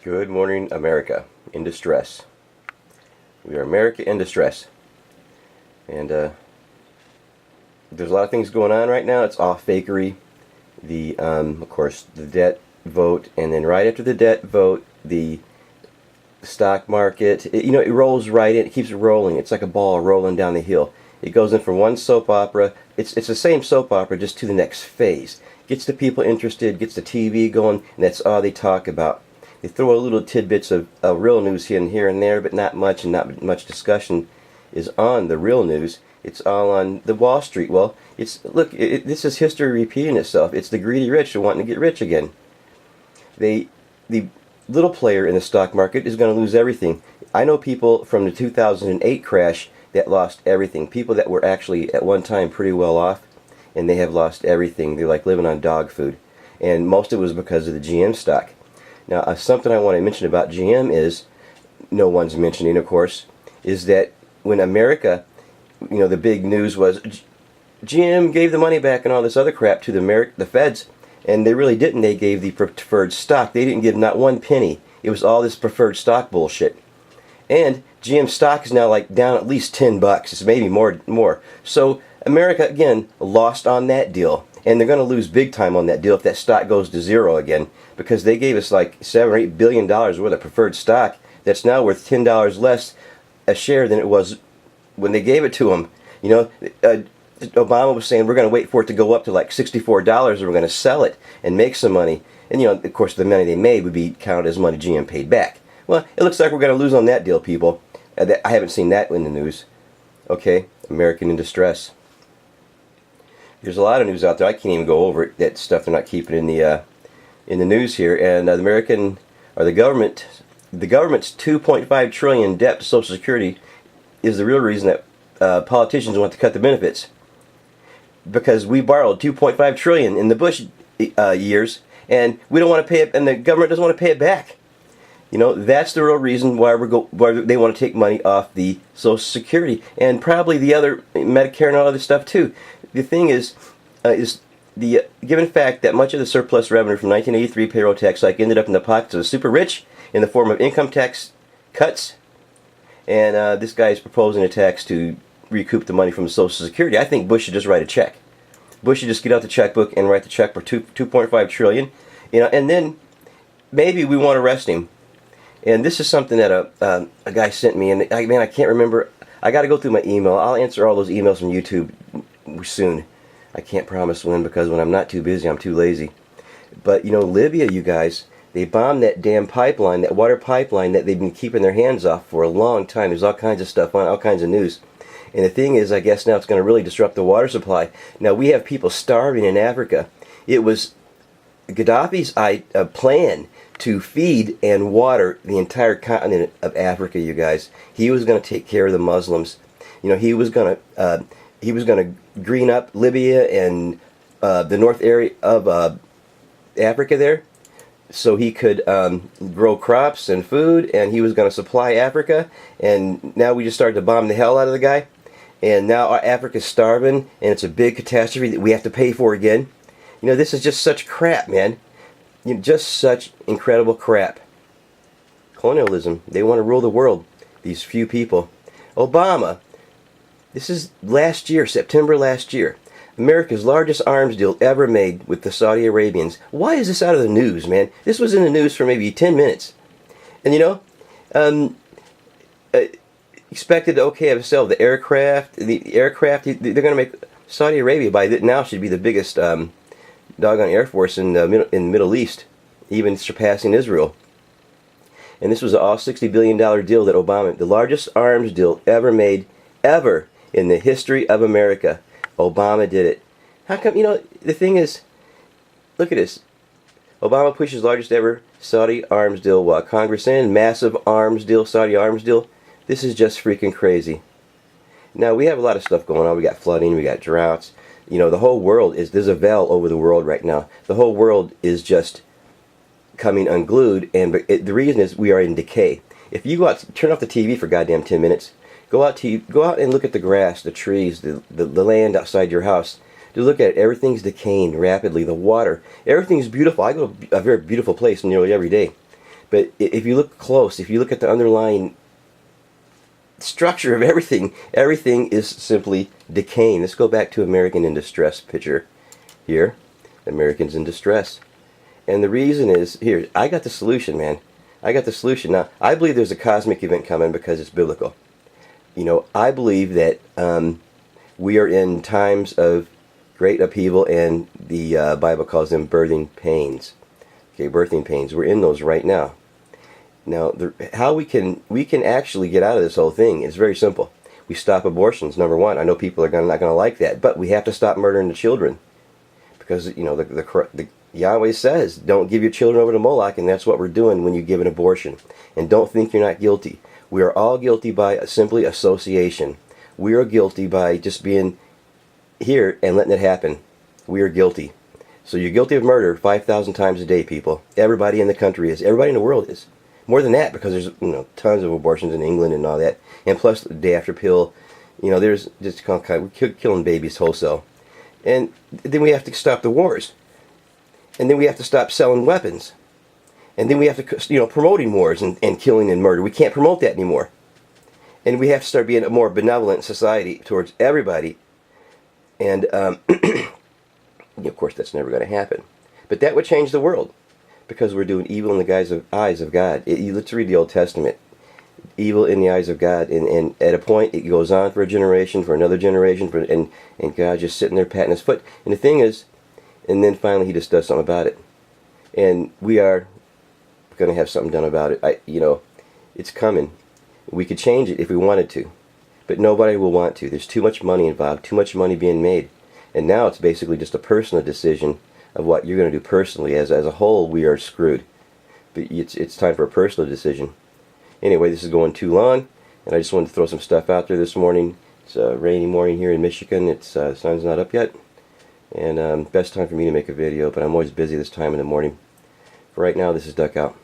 Good morning, America in distress. We are America in distress. And there's a lot of things going on right now. It's all fakery. Of course, the debt vote, and then right after the debt vote, the stock market, it rolls right in. It keeps rolling. It's like a ball rolling down the hill. It goes in from one soap opera. It's the same soap opera, just to the next phase. Gets the people interested, gets the TV going, and that's all they talk about. They throw a little tidbits of real news here and there, but not much, and not much discussion is on the real news. It's all on the Wall Street. Well, this is history repeating itself. It's the greedy rich who want to get rich again. The little player in the stock market is going to lose everything. I know people from the 2008 crash that lost everything. People that were actually at one time pretty well off, and they have lost everything. They're like living on dog food. And most of it was because of the GM stock. Now, something I want to mention about GM is, no one's mentioning, of course, is that when America, the big news was GM gave the money back and all this other crap to the feds, and they really didn't. They gave the preferred stock. They didn't give not one penny. It was all this preferred stock bullshit. And GM stock is now like down at least $10. It's maybe more. So America, again, lost on that deal. And they're going to lose big time on that deal if that stock goes to zero again, because they gave us like $7 or $8 billion worth of preferred stock that's now worth $10 less a share than it was when they gave it to them. Obama was saying we're going to wait for it to go up to like $64 and we're going to sell it and make some money. And of course the money they made would be counted as money GM paid back. Well, it looks like we're going to lose on that deal, people. I haven't seen that in the news. Okay, American in distress. There's a lot of news out there. I can't even go over it. That stuff they're not keeping in the news here. And the government's 2.5 trillion debt to Social Security is the real reason that politicians want to cut the benefits. Because we borrowed 2.5 trillion in the Bush years, and we don't want to pay it, and the government doesn't want to pay it back. That's the real reason why they want to take money off the Social Security and probably the other Medicare and all other stuff too. The thing is the given fact that much of the surplus revenue from 1983 payroll tax hike ended up in the pockets of the super rich in the form of income tax cuts, and this guy is proposing a tax to recoup the money from Social Security. I think Bush should just write a check. Bush should just get out the checkbook and write the check for 2.5 trillion, and then maybe we won't arrest him. And this is something that a guy sent me, and I can't remember. I got to go through my email. I'll answer all those emails from YouTube soon. I can't promise when, because when I'm not too busy, I'm too lazy. But Libya, you guys, they bombed that damn pipeline, that water pipeline that they've been keeping their hands off for a long time. There's all kinds of stuff on, all kinds of news. And the thing is, I guess now it's going to really disrupt the water supply. Now we have people starving in Africa. It was Gaddafi's plan to feed and water the entire continent of Africa, you guys. He was going to take care of the Muslims. He was going to green up Libya and the north area of Africa there, so he could grow crops and food, and he was going to supply Africa. And now we just started to bomb the hell out of the guy, and now Africa's starving, and it's a big catastrophe that we have to pay for again. This is just such crap, man. Just such incredible crap. Colonialism. They want to rule the world. These few people. Obama. This is last year, September last year. America's largest arms deal ever made with the Saudi Arabians. Why is this out of the news, man? This was in the news for maybe 10 minutes. And expected to have sell the aircraft. The aircraft, they're going to make Saudi Arabia by now should be the biggest doggone air force in the Middle East, even surpassing Israel. And this was an all $60 billion deal that Obama, the largest arms deal ever made, ever in the history of America. Obama did it. How come, the thing is, look at this. Obama pushes largest ever Saudi arms deal while Congress in, massive arms deal, Saudi arms deal. This is just freaking crazy. Now, we have a lot of stuff going on. We got flooding, we got droughts. The whole world there's a veil over the world right now. The whole world is just coming unglued, and the reason is we are in decay. If you go out, turn off the TV for goddamn 10 minutes, go out and look at the grass, the trees, the land outside your house. To look at it, everything's decaying rapidly. The water, everything's beautiful. I go to a very beautiful place nearly every day. But if you look close, if you look at the underlying structure of everything, everything is simply decaying. Let's go back to American in Distress picture here. Americans in distress. And the reason is, here, I got the solution, man. I got the solution. Now, I believe there's a cosmic event coming because it's biblical. You know, I believe that we are in times of great upheaval, and the Bible calls them birthing pains. Okay, birthing pains. We're in those right now. Now, how we can actually get out of this whole thing is very simple. We stop abortions, number one. I know people are not going to like that, but we have to stop murdering the children, because you know the Yahweh says, "Don't give your children over to Moloch," and that's what we're doing when you give an abortion. And don't think you're not guilty. We are all guilty by simply association. We are guilty by just being here and letting it happen. We are guilty. So you're guilty of murder 5,000 times a day, people. Everybody in the country is. Everybody in the world is. More than that, because there's tons of abortions in England and all that. And plus the day after pill, there's just we're killing babies wholesale. And then we have to stop the wars. And then we have to stop selling weapons. And then we have to, promoting wars and killing and murder. We can't promote that anymore. And we have to start being a more benevolent society towards everybody. And, of course, that's never going to happen. But that would change the world, because we're doing evil in the eyes of God. Let's read the Old Testament. Evil in the eyes of God. And at a point, it goes on for a generation, for another generation, and God just sitting there patting his foot. And the thing is, and then finally he just does something about it. And we are going to have something done about it. It's coming. We could change it if we wanted to, but nobody will want to. There's too much money involved, too much money being made. And now it's basically just a personal decision of what you're going to do personally. As a whole, we are screwed. But it's time for a personal decision. Anyway, this is going too long, and I just wanted to throw some stuff out there this morning. It's a rainy morning here in Michigan. The sun's not up yet. And best time for me to make a video, but I'm always busy this time in the morning. For right now, this is Duck Out.